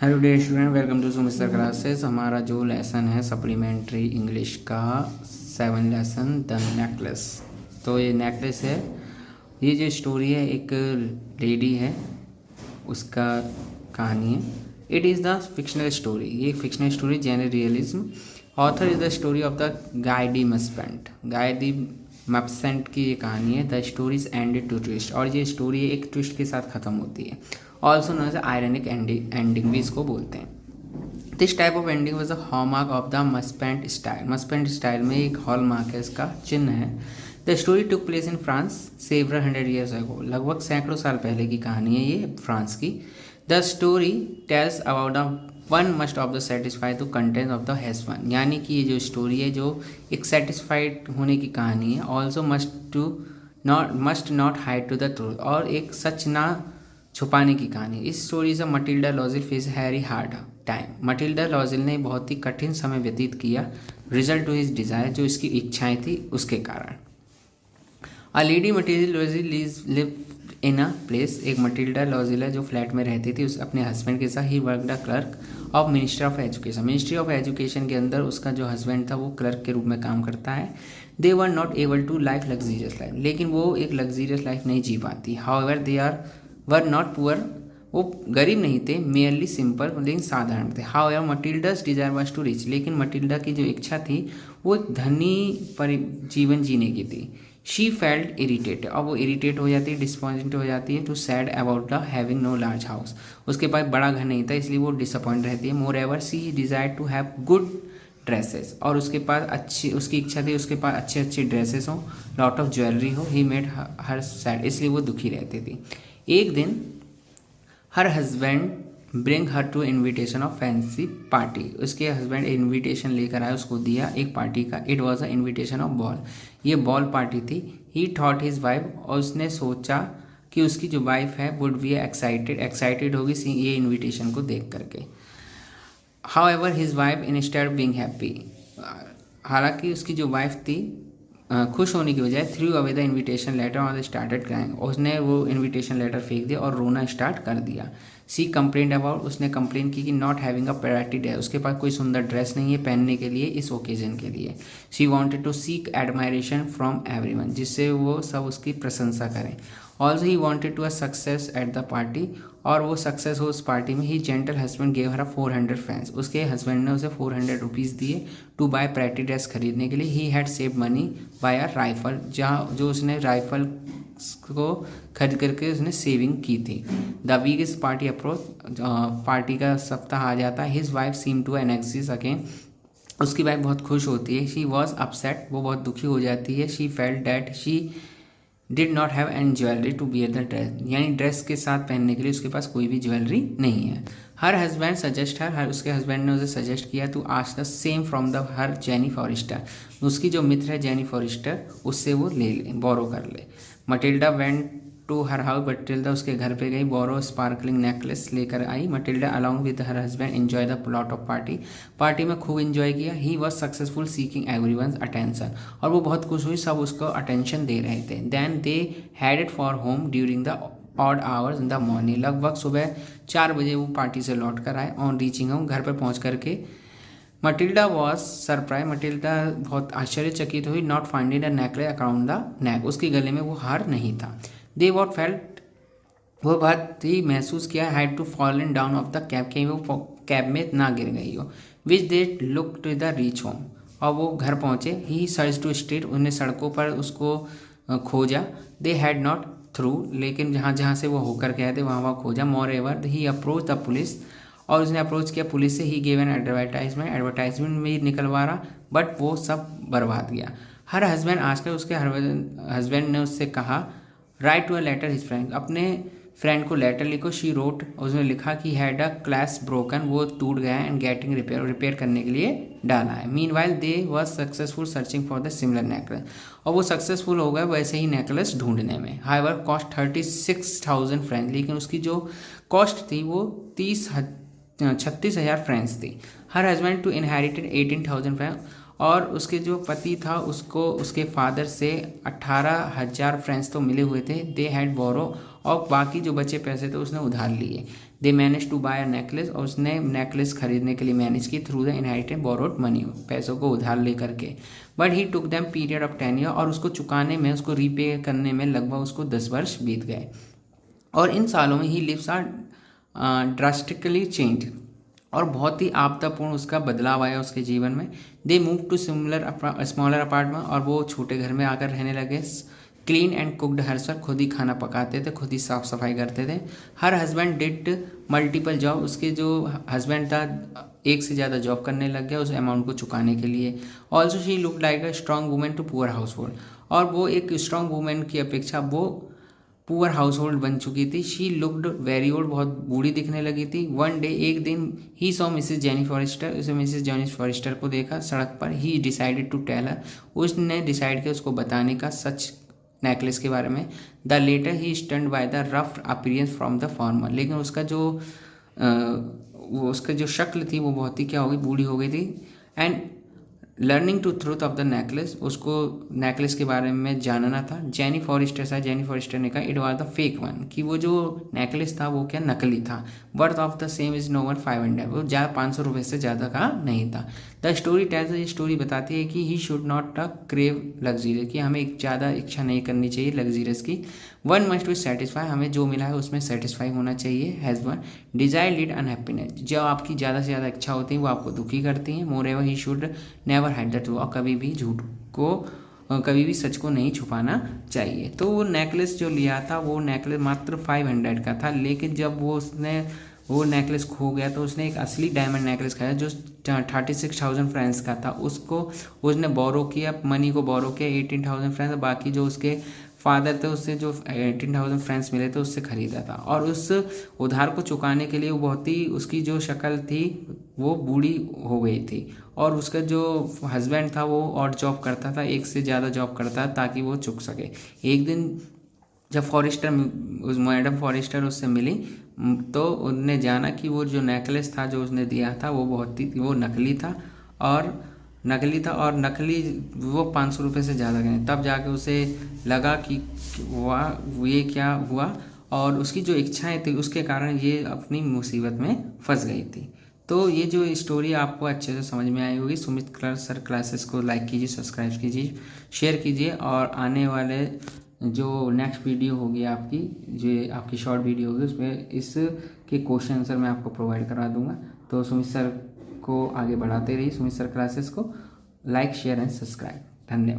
Hello dear student, welcome to सुमिस्टर classes. हमारा जो लेसन है सप्लीमेंट्री इंग्लिश का 7 लेसन द नेकलेस। तो ये नेकलेस है, ये जो स्टोरी है एक लेडी है उसका कहानी है। It is the fictional story, ये fictional story genre realism. Author is the story of the Guy de Maupassant, Guy de Maupassant की ये कहानी है। The story is ended to twist, और ये स्टोरी एक ट्विस्ट के साथ ख़त्म होती है। Also known as ironic ending भी इसको बोलते हैं। This type of ending was the hallmark of the Maupassant style. Maupassant style में एक हॉलमार्क है, इसका चिन्ह है। The story took place in France several 100 years ago, लगभग सैकड़ों साल पहले की कहानी है ये फ्रांस की। The story tells about the one must of the satisfy to content of the husband, यानी कि ये जो स्टोरी है जो एक सेटिस्फाइड होने की कहानी है। Also must not hide to the truth, और एक सच ना छुपाने की कहानी। इस स्टोरी से Mathilde Loisel face very hard time. Mathilde Loisel ने बहुत ही कठिन समय व्यतीत किया, रिजल्ट टू हिज डिज़ायर, जो इसकी इच्छाएं थी उसके कारण। A lady Mathilde Loisel live in a place, एक मटिल्डा लॉजिल है जो फ्लैट में रहती थी उस अपने हस्बैंड के साथ। He worked a clerk of ministry of education, ministry of education के अंदर उसका जो हस्बैंड था वो क्लर्क के रूप में काम करता है। They were not able to life luxurious life, लेकिन वो एक लग्जीरियस लाइफ नहीं जी पाती। However they were not poor, वो गरीब नहीं थे, मेयरली सिंपल, लेकिन साधारण थे। However Mathilde's desire was to rich, लेकिन मटिल्डा की जो इच्छा थी वो एक धनी जीवन जीने की थी। शी फेल्ट इरिटेटेड, और वो इरिटेट हो जाती है, डिसपॉइंटेड हो जाती है। Too sad about the having no large house, उसके पास बड़ा घर नहीं था इसलिए वो डिसअपॉइंट रहती है। Moreover she desire to have good dresses, और उसके पास अच्छी, उसकी इच्छा थी उसके पास अच्छे अच्छे ड्रेसेस हों, लॉट ऑफ ज्वेलरी हो। ही मेड हर सैड, इसलिए वो दुखी रहती थी। एक दिन her husband bring her to invitation of fancy party, उसके हस्बैंड इन्विटेशन लेकर आए, उसको दिया एक पार्टी का। It was a invitation of ball, ये बॉल पार्टी थी। ही थॉट हिज वाइफ, और उसने सोचा कि उसकी जो वाइफ है वुड बी एक्साइटेड होगी ये इन्विटेशन को देख करके। However his wife instead being happy, हालांकि उसकी जो वाइफ थी खुश होने की बजाय threw away the invitation letter और स्टार्टेड क्राइंग, उसने वो इन्विटेशन लेटर फेंक दिया और रोना स्टार्ट कर दिया। सी कंप्लेंट अबाउट, उसने कंप्लेन की कि not having a pretty dress, उसके पास कोई सुंदर ड्रेस नहीं है पहनने के लिए इस ओकेजन के लिए। She wanted to seek admiration from everyone, जिससे वो सब उसकी प्रशंसा करें। Also he wanted to a success at the party, और वो सक्सेस हो उस पार्टी में। He gentle husband gave her 400 friends, उसके हस्बैंड ने उसे 400 रुपीज़ दिए टू बाय प्रेटी ड्रेस खरीदने के लिए। He had save money by a rifle, जहाँ जो उसने राइफल को खरीद करके उसने सेविंग की थी। The week is party approach, party का सप्ताह आ जाता है। His wife seem to anxious again, उसकी वाइफ बहुत खुश होती है। शी वॉज अपसेट, वो बहुत दुखी हो जाती है। She felt that she did not have an jewellery to bear the dress, यानी ड्रेस के साथ पहनने के लिए उसके पास कोई भी ज्वेलरी नहीं है। हर हस्बैंड सजेस्ट हर उसके हस्बैंड ने उसे सजेस्ट किया to ask the same from the her Jenny Forrester, उसकी जो मित्र है जेनी फॉरेस्टर उससे वो ले ले, बोरो कर ले। Mathilde went to her house, Mathilde उसके घर पे गई, बोरो स्पार्कलिंग नेकलेस लेकर आई। Mathilde along with her husband enjoy the plot of party, party में खूब एंजॉय किया। He was successful seeking everyone's attention, और वो बहुत खुश हुई, सब उसको अटेंशन दे रहे थे। Then they headed for home during the odd hours in the morning, लगभग सुबह 4 बजे वो पार्टी से लौट कर आए। ऑन रीचिंग होम, घर पर पहुँच करके मटिल्डा वॉज सरप्राइज, मटिल्डा बहुत आश्चर्यचकित हुई। Not finding the necklace around the neck, उसके गले में वो हार नहीं था। दे वॉट फेल्ट, वो बात ही महसूस किया, had to fallen down of the cab, कहीं वो कैब में ना गिर गई हो। Which they look to the reach home, और वो घर पहुँचे। ही सर्च टू स्ट्रीट, उन्हें सड़कों पर उसको खोजा। दे हैड नॉट थ्रू, लेकिन जहाँ जहाँ से वो होकर गए थे वहाँ खोजा। Moreover he approach the police, और उसने अप्रोच किया पुलिस से। ही गेव एन एडवर्टाइजमेंट में निकलवा रहा, बट वो सब बर्बाद गया। हर हस्बैंड, आजकल उसके हस्बैंड ने उससे कहा write to a letter his friend, अपने फ्रेंड को लेटर लिखो। शी रोट, उसने लिखा कि हैड अ क्लास ब्रोकन, वो टूट गया है, एंड गेटिंग रिपेयर करने के लिए डाला है। Mean while they was successful searching for the similar necklace, और वो सक्सेसफुल हो गए वैसे ही नेकलेस ढूंढने में। हाउएवर कॉस्ट 36,000 फ्रेंच, लेकिन उसकी जो कॉस्ट थी वो 36,000 फ्रेंच थी। Her husband too inherited 18,000 francs, और उसके जो पति था उसको उसके फादर से 18,000 फ्रेंच तो मिले हुए थे। दे हैड बोरो और बाकी जो बचे पैसे थे उसने उधार लिए। They manage to buy a necklace, और उसने नेकलेस खरीदने के लिए मैनेज की through the inherited borrowed money, पैसों को उधार ले करके। But he took them period of 10 year, और उसको चुकाने में, उसको रीपे करने में लगभग उसको 10 वर्ष बीत गए। और इन सालों में ही लिव्स आर ड्रास्टिकली चेंज, और बहुत ही आपदापूर्ण उसका बदलाव आया उसके जीवन में। They move to smaller apartment, और वो छोटे घर में आकर रहने लगे। क्लीन एंड कुकड हरसेल्फ, खुद ही खाना पकाते थे, खुद ही साफ सफाई करते थे। Her husband did multiple job, उसके जो हस्बैंड था एक से ज़्यादा जॉब करने लग गया उस अमाउंट को चुकाने के लिए। Also she look like a strong women to poor household, और वो एक स्ट्रॉन्ग वुमेन की अपेक्षा वो पुअर हाउस होल्ड बन चुकी थी। शी लुक्ड वेरी ओल्ड, बहुत बूढ़ी दिखने लगी थी। वन डे, एक दिन, he saw Mrs Jenny Forrester, उसे मिसेस जेनी फॉरेस्टर को देखा सड़क पर। He decided to tell her, उसने डिसाइड किया उसको बताने का सच नेकलेस के बारे में। The letter he stunned by the rough appearance from the farmer, लेकिन उसका जो उसका जो शक्ल थी वो बहुत ही क्या हो गई, बूढ़ी हो गई थी। And learning to truth of the necklace, उसको नेकलेस के बारे में जानना था। जेनी फॉरेस्टर था, जेनी फॉरेस्टर ने कहा it was the fake one, कि वो जो नेकलेस था वो क्या नकली था। Worth of the same is no one 500, वो ज़्यादा 500 रुपये से ज़्यादा का नहीं था। द स्टोरी टेल्स, ये स्टोरी बताती है कि he should not crave luxury, कि हमें एक ज़्यादा इच्छा नहीं करनी चाहिए लग्जरियस की। वन मस्ट बी सेटिस्फाई, हमें जो मिला है उसमें सेटिस्फाई होना चाहिए। Has one Dzire lead unhappiness, जो आपकी ज़्यादा से ज़्यादा इच्छा होती है वो आपको दुखी करती हैं। Moreover he should never hide the truth, और कभी भी झूठ को, कभी भी सच को नहीं छुपाना चाहिए। तो वो नेकलेस जो लिया था वो नेकलेस मात्र 500 का था, लेकिन जब वो नेकलेस खो गया तो उसने एक असली डायमंड नेकलेस खाया जो 36,000 फ्रेंड्स का था। उसको उसने बोरो किया, मनी को बोरो किया 18,000 फ्रेंड्स, बाकी जो उसके फादर थे उससे जो 18,000 फ्रेंड्स मिले थे उससे खरीदा था। और उस उधार को चुकाने के लिए वो बहुत ही, उसकी जो शक्ल थी वो बूढ़ी हो गई थी, और उसका जो हस्बैंड था वो और जॉब करता था, एक से ज़्यादा जॉब करता था ताकि वो चुक सके। एक दिन जब मैडम फॉरेस्टर उससे मिली तो उनने जाना कि वो जो नेकलेस था जो उसने दिया था वो नकली था, और नकली वो 500 रुपये से ज़्यादा का नहीं। तब जाके उसे लगा कि वाह ये क्या हुआ, और उसकी जो इच्छाएं थी उसके कारण ये अपनी मुसीबत में फंस गई थी। तो ये जो स्टोरी आपको अच्छे से समझ में आई होगी। सुमित सर क्लासेस को लाइक कीजिए, सब्सक्राइब कीजिए, शेयर कीजिए, और आने वाले जो नेक्स्ट वीडियो होगी आपकी, जो आपकी शॉर्ट वीडियो होगी उसमें इसके क्वेश्चन आंसर मैं आपको प्रोवाइड करा दूंगा। तो सुमित सर को आगे बढ़ाते रहिए, सुमित सर क्लासेस को लाइक, शेयर एंड सब्सक्राइब। धन्यवाद।